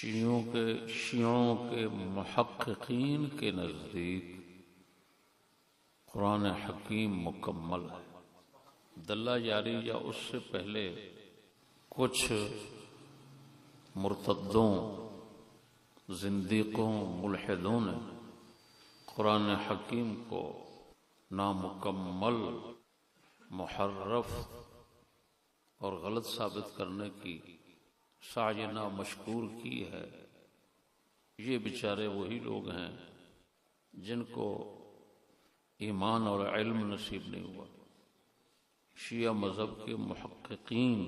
شیعوں کے محققین کے نزدیک قرآن حکیم مکمل ہے۔ دلہ جاری یا اس سے پہلے کچھ مرتدوں، زندیقوں، ملحدوں نے قرآن حکیم کو نامکمل، محرف اور غلط ثابت کرنے کی سعی مشکور کی ہے۔ یہ بیچارے وہی لوگ ہیں جن کو ایمان اور علم نصیب نہیں ہوا، شیعہ مذہب کے محققین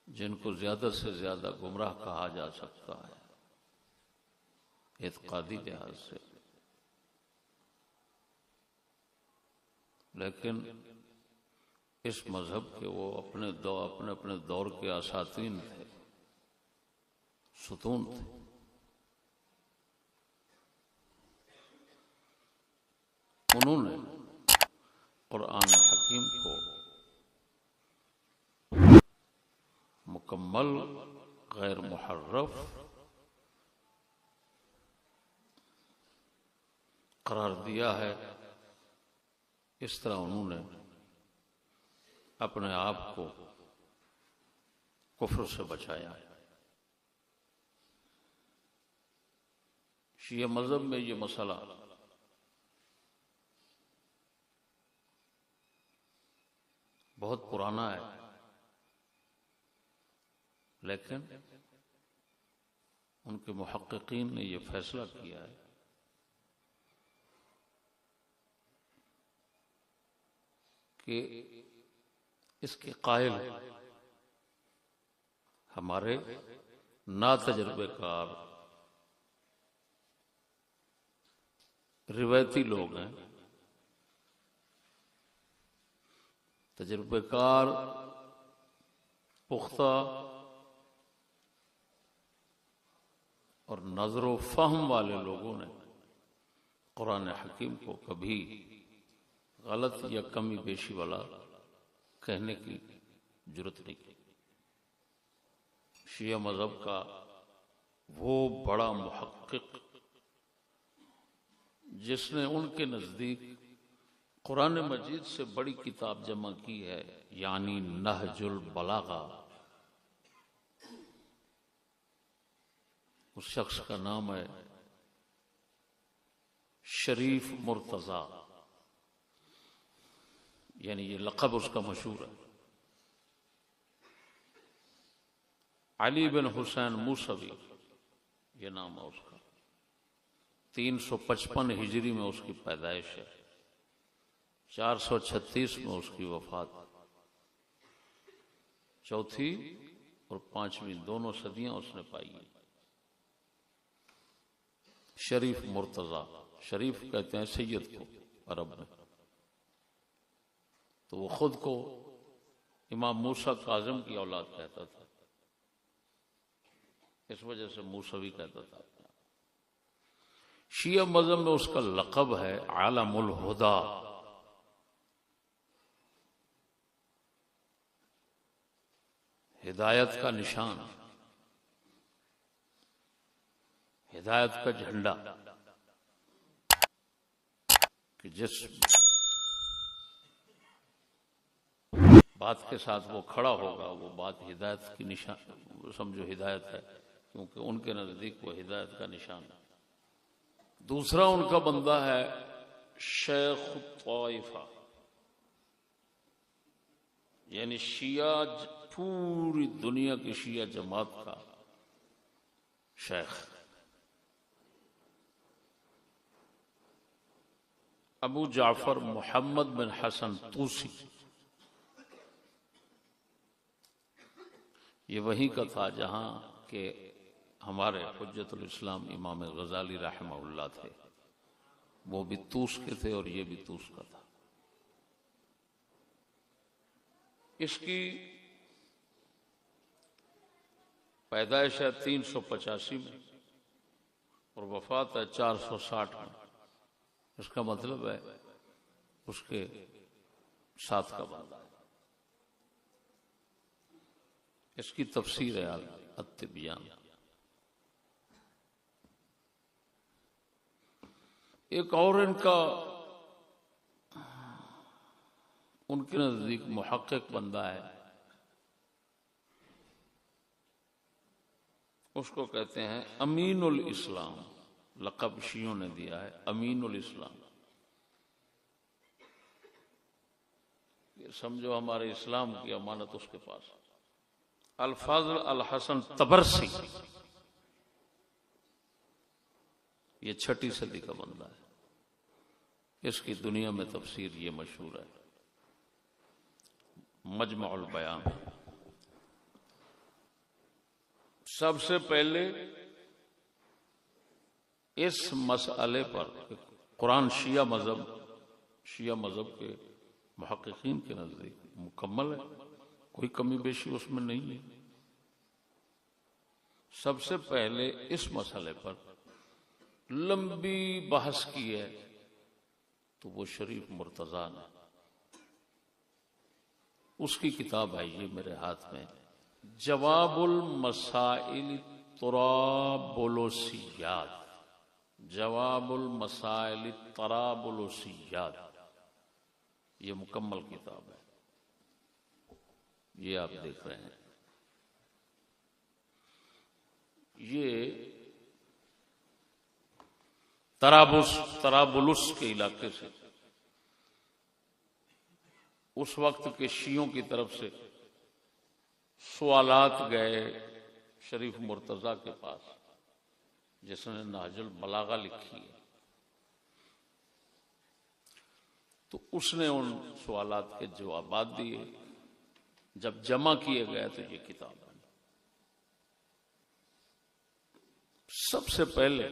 جن کو زیادہ سے زیادہ گمراہ کہا جا سکتا ہے اعتقادی لحاظ سے، لیکن اس مذہب کے وہ اپنے دور کے اساطین تھے، ستون تھے۔ انہوں نے قرآن حکیم کو مکمل، غیر محرف قرار دیا ہے۔ اس طرح انہوں نے اپنے آپ کو کفر سے بچایا ہے۔ شیعہ مذہب میں یہ مسئلہ بہت پرانا ہے، لیکن ان کے محققین نے یہ فیصلہ کیا ہے کہ اس کے قائل ہمارے ناتجربے کار روایتی لوگ ہیں، تجربے کار پختہ اور نظر و فہم والے لوگوں نے قرآن حکیم کو کبھی غلط یا کمی بیشی والا کہنے کی جرت نہیں کی۔ شیعہ مذہب کا وہ بڑا محقق جس نے ان کے نزدیک قرآن مجید سے بڑی کتاب جمع کی ہے، یعنی نہج البلاغہ، اس شخص کا نام ہے شریف مرتضیٰ، یعنی یہ لقب اس کا مشہور ہے۔ علی بن حسین موسوی یہ نام ہے اس کا۔ 355 ہجری میں اس کی پیدائش ہے، 436 میں اس کی وفات۔ چوتھی اور پانچویں دونوں صدیاں اس نے پائی ہیں۔ شریف مرتضیٰ، شریف کہتے ہیں سید کو عرب میں، تو وہ خود کو امام موسیٰ کاظم کی اولاد کہتا تھا، اس وجہ سے موسوی کہتا تھا۔ شیعہ مذہب میں اس کا لقب ہے عالم الہدا، ہدایت کا نشان، ہدایت کا جھنڈا، کہ جس بات کے ساتھ وہ کھڑا ہوگا وہ بات ہدایت کی نشان، سمجھو ہدایت ہے، کیونکہ ان کے نزدیک وہ ہدایت کا نشان ہے۔ دوسرا ان کا بندہ ہے شیخ الطائفہ، یعنی شیعہ، پوری دنیا کی شیعہ جماعت کا شیخ، ابو جعفر محمد بن حسن طوسی۔ یہ وہی کا تھا جہاں کہ ہمارے حجت الاسلام امام غزالی رحمہ اللہ تھے، وہ بھی طوس کے تھے اور یہ بھی طوس کا تھا۔ اس کی پیدائش ہے 385 میں اور وفات ہے 460 میں۔ اس کا مطلب ہے اس کے ساتھ کا بعد۔ اس کی تفسیر ہے التبیان۔ ایک اور ان کا ان کے نزدیک محقق بندہ ہے، اس کو کہتے ہیں امین الاسلام، لقب شیعوں نے دیا ہے امین الاسلام۔ یہ سمجھو ہمارے اسلام کی امانت اس کے پاس۔ الفاضل الحسن تبرسی، یہ 6 صدی کا بندہ ہے، اس کی دنیا میں تفسیر یہ مشہور ہے، مجمع البیان۔ سب سے پہلے اس مسئلے پر قرآن شیعہ مذہب کے محققین کے نزدیک مکمل ہے، کوئی کمی بیشی اس میں نہیں ہے۔ سب سے پہلے اس مسئلے پر لمبی بحث کی ہے تو وہ شریف مرتضیٰ نے، اس کی کتاب ہے یہ میرے ہاتھ میں، جواب المسائل طرابلسیات، جواب المسائل طرابلسیات، یہ مکمل کتاب ہے، یہ آپ دیکھ رہے ہیں۔ یہ طرابلس کے علاقے سے اس وقت کے شیعوں کی طرف سے سوالات گئے شریف مرتضیٰ کے پاس، جس نے نہج البلاغہ لکھی ہے، تو اس نے ان سوالات کے جوابات دیے، جب جمع کیے گئے تو یہ کتاب بنی۔ سب سے پہلے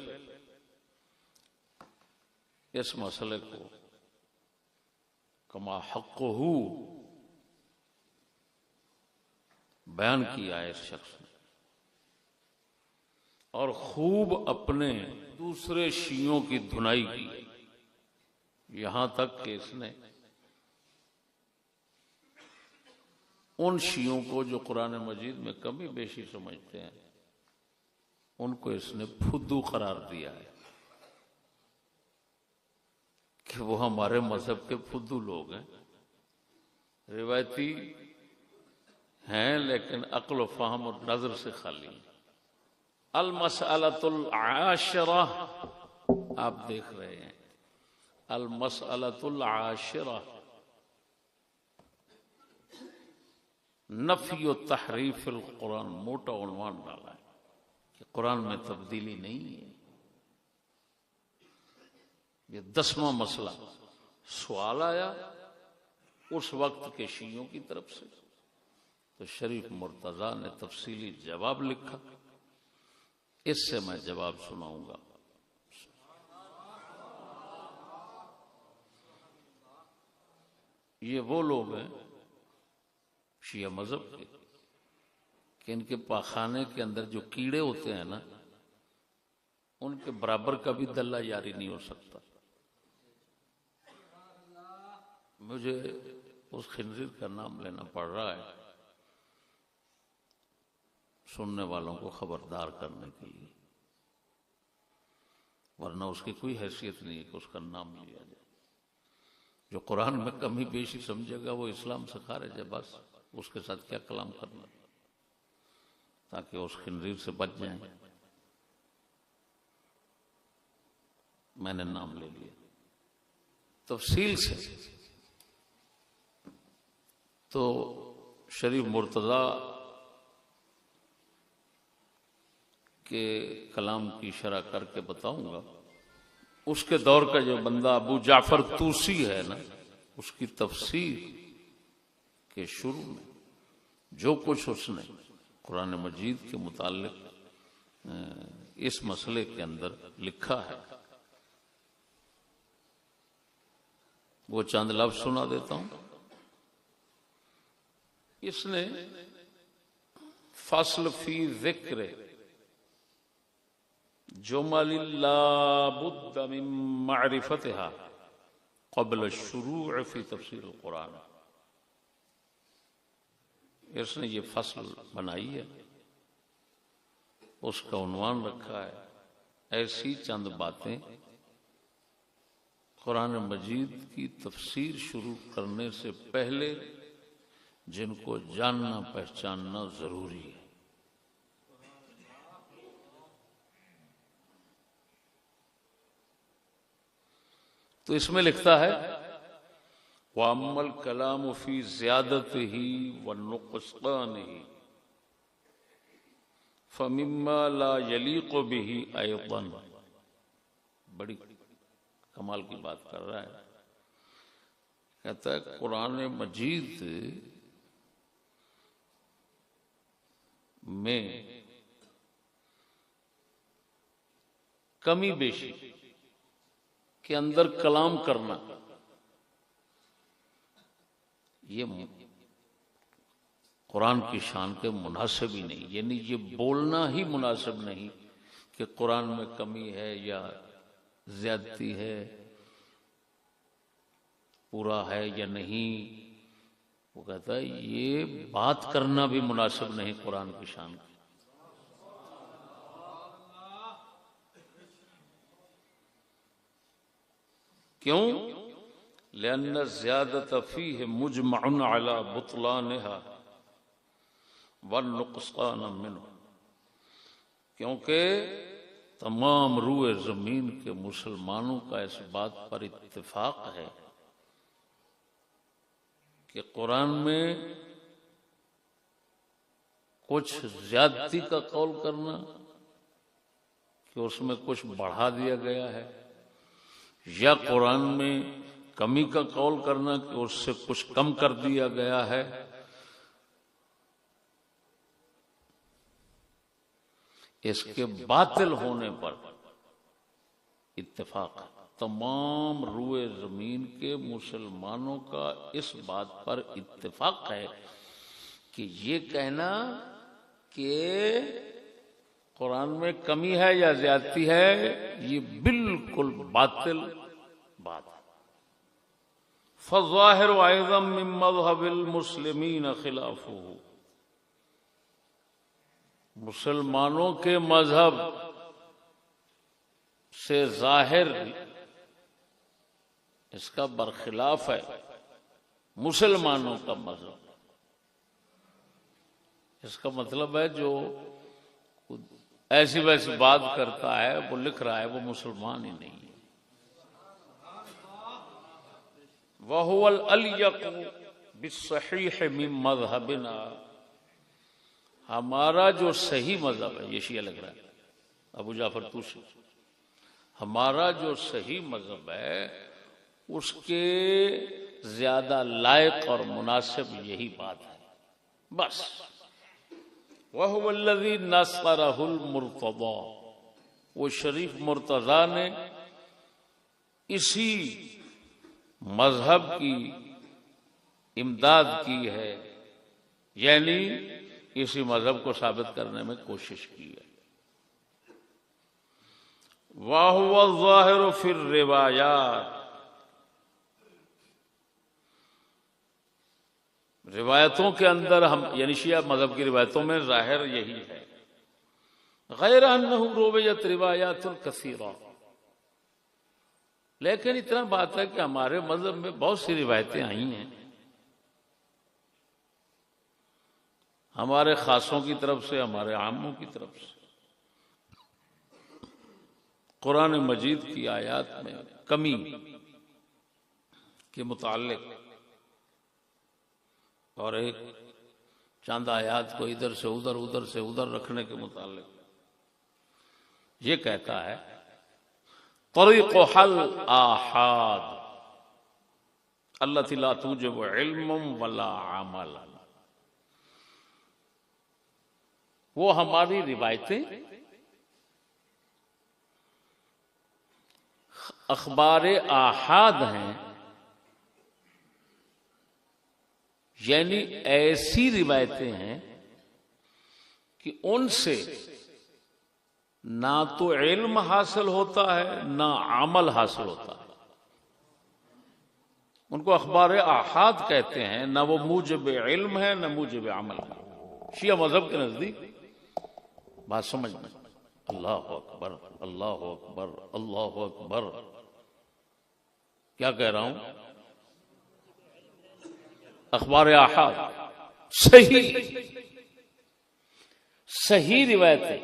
اس مسئلے کو کما حقہ بیان کیا ہے اس شخص نے، اور خوب اپنے دوسرے شیعوں کی دھنائی کی، یہاں تک کہ اس نے ان شیعوں کو جو قرآن مجید میں کمی بیشی سمجھتے ہیں، ان کو اس نے پھدو قرار دیا ہے کہ وہ ہمارے مذہب کے پھدو لوگ ہیں، روایتی ہیں لیکن عقل و فہم اور نظر سے خالی ہیں۔ المسألۃ العاشرہ، آپ دیکھ رہے ہیں، المسألۃ العاشرہ، نفی و تحریف القرآن، موٹا عنوان ڈالا ہے کہ قرآن میں تبدیلی نہیں ہے۔ یہ 10واں مسئلہ، سوال آیا اس وقت کے شیعوں کی طرف سے، تو شریف مرتضیٰ نے تفصیلی جواب لکھا، اس سے میں جواب سناؤں گا۔ یہ وہ لوگ ہیں شیعہ مذہب کے کہ ان کے پاخانے کے اندر جو کیڑے ہوتے ہیں نا، ان کے برابر کا بھی دلہ جاری نہیں ہو سکتا۔ مجھے اس خنزیر کا نام لینا پڑ رہا ہے سننے والوں کو خبردار کرنے کے لیے، ورنہ اس کی کوئی حیثیت نہیں ہے کہ اس کا نام لیا جائے۔ جو قرآن میں کمی بیشی سمجھے گا وہ اسلام سے خارج ہے، بس اس کے ساتھ کیا کلام کرنا، تاکہ اس خنزیر سے بچ جائیں۔ میں نے نام لے لیا تفصیل سے، تو شریف مرتضیٰ کے کلام کی شرح کر کے بتاؤں گا۔ اس کے دور کا جو بندہ ابو جعفر طوسی ہے نا، اس کی تفسیر کے شروع میں جو کچھ اس نے قرآن مجید کے متعلق اس مسئلے کے اندر لکھا ہے، وہ چند لفظ سنا دیتا ہوں۔ اس نے فصل فی ذکر جمل لا بد من معرفتها قبل الشروع فی تفسیر القرآن، اس نے یہ فصل بنائی ہے، اس کا عنوان رکھا ہے ایسی چند باتیں قرآن مجید کی تفسیر شروع کرنے سے پہلے جن کو جاننا پہچاننا ضروری ہے. تو اس میں لکھتا ہے وَأَمَّا الْكَلَامُ فِي زِيَادَتِهِ وَالنُّقْصَانِهِ فَمِمَّا لَا يَلِيقُ بِهِ أَيْضًا. بڑی کمال کی بات کر رہا ہے. کہتا ہے قرآن مجید میں کمی بیشی کے اندر کلام کرنا یہ قرآن کی شان کے مناسب ہی نہیں. یعنی یہ بولنا ہی مناسب نہیں کہ قرآن میں کمی ہے یا زیادتی ہے، پورا ہے یا نہیں. وہ کہتا ہے یہ بات کرنا بھی مناسب نہیں قرآن کی شان کی. کیوں؟ لأن الزیادة فیہ مجمع علی بطلانها والنقصان منہ. کیونکہ تمام روئے زمین کے مسلمانوں کا اس بات پر اتفاق ہے کہ قرآن میں کچھ زیادتی کا قول کرنا کہ اس میں کچھ بڑھا دیا گیا ہے، یا قرآن میں کمی کا قول کرنا کہ اس سے کچھ کم کر دیا گیا ہے، اس کے باطل ہونے پر اتفاق ہے. تمام روئے زمین کے مسلمانوں کا اس بات پر اتفاق ہے کہ یہ کہنا کہ قرآن میں کمی ہے یا زیادتی ہے یہ بالکل باطل بات ہے. فالظاہر أيضا من مذهب المسلمین خلافہ. مسلمانوں کے مذہب سے ظاہر اس کا برخلاف ہے مسلمانوں کا مذہب. اس کا مطلب ہے جو ایسی ویسی بات کرتا ہے، وہ لکھ رہا ہے، وہ مسلمان ہی نہیں ہے. وَهُوَ الْأَلْيَقُ بِالصَّحِيحِ مِن مَذْهَبِنَا. ہمارا جو صحیح مذہب ہے، یہ شیعہ لگ رہا ہے ابو جعفر طوسی، ہمارا جو صحیح مذہب ہے اس کے زیادہ لائق اور مناسب یہی بات ہے بس. وَهُوَ الَّذِي نَصَرَهُ الْمُرْتَضَى. وہ شریف مرتضیٰ نے اسی مذہب کی امداد کی ہے، یعنی اسی مذہب کو ثابت کرنے میں کوشش کی ہے. وَهُوَ الظَّاهِرُ فِي الرِّوَایَاتِ. روایتوں کے اندر ہم یعنی شیعہ مذہب کی روایتوں میں ظاہر یہی ہے. غیر انہ رویت روایات کثیرہ. لیکن اتنا بات ہے کہ ہمارے مذہب میں بہت سی روایتیں آئی ہیں ہمارے خاصوں کی طرف سے، ہمارے عاموں کی طرف سے. قرآن مجید کی آیات میں کمی کے متعلق اور ایک چند آیات کو ادھر سے ادھر ادھر سے ادھر رکھنے کے متعلق یہ کہتا ہے طریق حل آحاد التی لا توجب علم ولا عمل. وہ ہماری روایتیں اخبار آحاد ہیں، یعنی ایسی روایتیں ہیں کہ ان سے نہ تو علم حاصل ہوتا ہے نہ عمل حاصل ہوتا ہے. ان کو اخبار آحاد کہتے ہیں، نہ وہ موجب علم ہے نہ موجب عمل ہے. شیعہ مذہب کے نزدیک بات سمجھ میں. اللہ اکبر اللہ اکبر اللہ اکبر. کیا کہہ رہا ہوں؟ اخبار احاد صحیح روایتیں.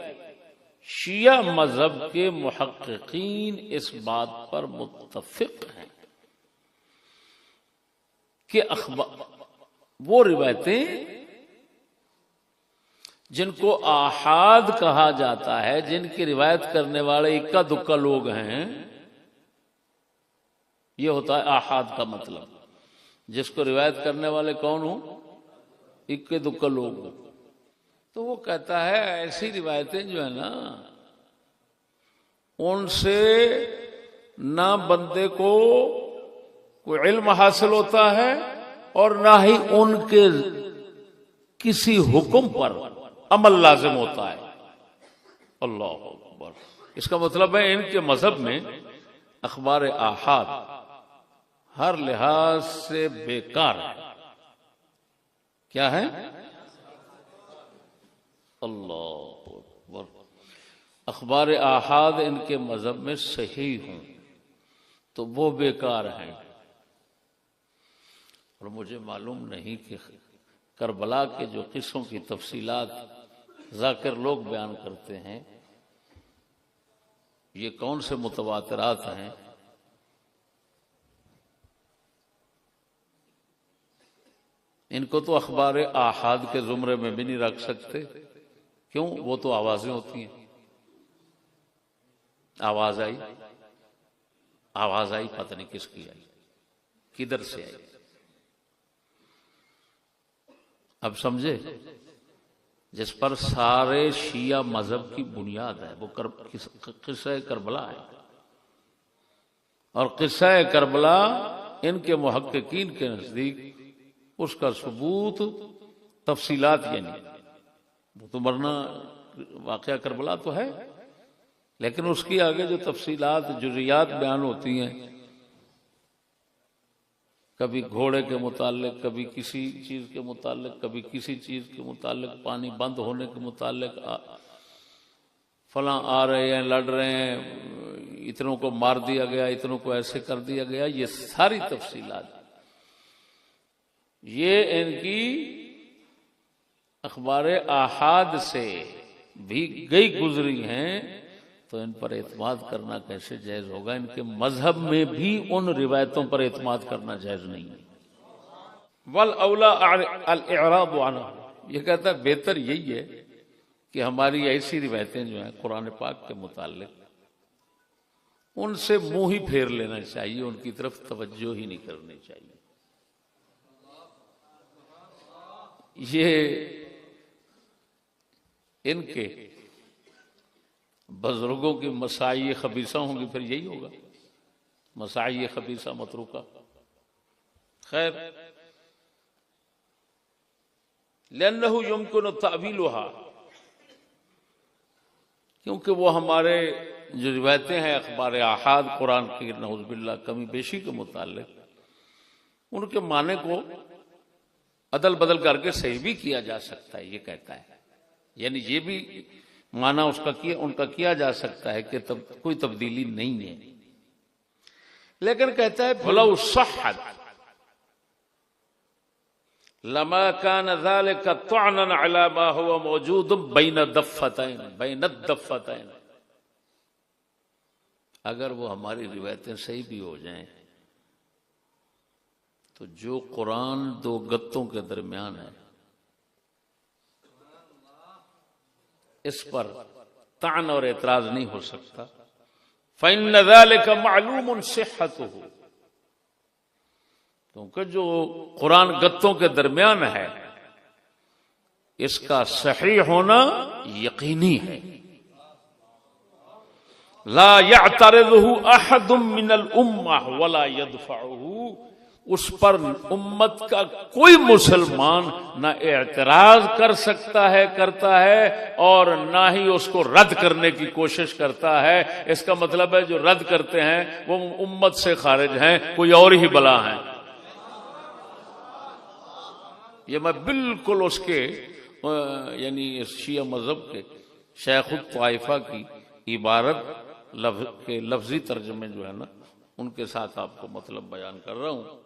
شیعہ مذہب کے محققین اس بات پر متفق ہیں کہ وہ روایتیں جن کو آحاد کہا جاتا ہے، جن کی روایت کرنے والے اکا دکا لوگ ہیں، یہ ہوتا ہے آحاد کا مطلب. جس کو روایت کرنے والے کون ہوں؟ اکے دکا لوگ. تو وہ کہتا ہے ایسی روایتیں جو ہے نا، ان سے نہ بندے کو کوئی علم حاصل ہوتا ہے اور نہ ہی ان کے کسی حکم پر عمل لازم ہوتا ہے. اللہ اکبر. اس کا مطلب ہے ان کے مذہب میں اخبار آحاد ہر لحاظ سے بیکار ہے. کیا ہے؟ اللہ اکبر. اخبار آحاد ان کے مذہب میں صحیح ہوں تو وہ بیکار ہیں. اور مجھے معلوم نہیں کہ کربلا کے جو قصوں کی تفصیلات ذاکر لوگ بیان کرتے ہیں یہ کون سے متواترات ہیں. ان کو تو اخبار آحاد کے زمرے میں بھی نہیں رکھ سکتے. کیوں؟ وہ تو آوازیں ہوتی ہیں. آواز آئی پتہ نہیں کس کی آئی، کدھر سے آئی. اب سمجھے؟ جس پر سارے شیعہ مذہب کی بنیاد ہے وہ قصہ کربلا ہے. اور قصہ کربلا ان کے محققین کے نزدیک اس کا ثبوت تفصیلات، یعنی وہ تو مرنا واقعہ کربلا تو ہے، لیکن اس کی آگے جو تفصیلات جزیات بیان ہوتی ہیں، کبھی گھوڑے کے متعلق، کبھی کسی چیز کے متعلق، کبھی کسی چیز کے متعلق، پانی بند ہونے کے متعلق، فلاں آ رہے ہیں، لڑ رہے ہیں، اتنوں کو مار دیا گیا، اتنوں کو ایسے کر دیا گیا، یہ ساری تفصیلات یہ ان کی اخبار آحاد سے بھی گئی گزری ہیں. تو ان پر اعتماد کرنا کیسے جائز ہوگا؟ ان کے مذہب میں بھی ان روایتوں پر اعتماد کرنا جائز نہیں ہے. والاولا الاعراض عنها. یہ کہتا ہے بہتر یہی ہے کہ ہماری ایسی روایتیں جو ہیں قرآن پاک کے متعلق ان سے منہ ہی پھیر لینا چاہیے، ان کی طرف توجہ ہی نہیں کرنی چاہیے. یہ ان کے بزرگوں کی مسائی خبیثہ ہوں گی، پھر یہی ہوگا، مسائی خبیثہ متروکہ. خیر، لأنه يمكن تأويلها، کیونکہ وہ ہمارے جو روایتیں ہیں اخبار آحاد قرآن کی نعوذ باللہ کمی بیشی کے متعلق، ان کے معنی کو عدل بدل کر کے صحیح بھی کیا جا سکتا ہے. یہ کہتا ہے یعنی یہ بھی معنی اس کا ان کا کیا جا سکتا ہے کہ کوئی تبدیلی نہیں ہے. لیکن کہتا ہے فلو صحت لما كان ذلك طعنا على ما هو موجود بين الضفتين. اگر وہ ہماری روایتیں صحیح بھی ہو جائیں تو جو قرآن دو گتوں کے درمیان ہے اس پر طعن اور اعتراض نہیں ہو سکتا. فإن ذلك معلوم صحته، کیونکہ جو قرآن گتوں کے درمیان ہے اس کا صحیح ہونا یقینی ہے. لا يعترضه احد من الامة ولا يدفعه، اس پر امت کا کوئی مسلمان نہ اعتراض کر سکتا ہے، کرتا ہے، اور نہ ہی اس کو رد کرنے کی کوشش کرتا ہے. اس کا مطلب ہے جو رد کرتے ہیں وہ امت سے خارج ہیں، کوئی اور ہی بلا ہیں. یہ میں بالکل اس کے یعنی شیعہ مذہب کے شیخ الطائفہ کی عبارت کے لفظی ترجمے جو ہے نا ان کے ساتھ آپ کو مطلب بیان کر رہا ہوں۔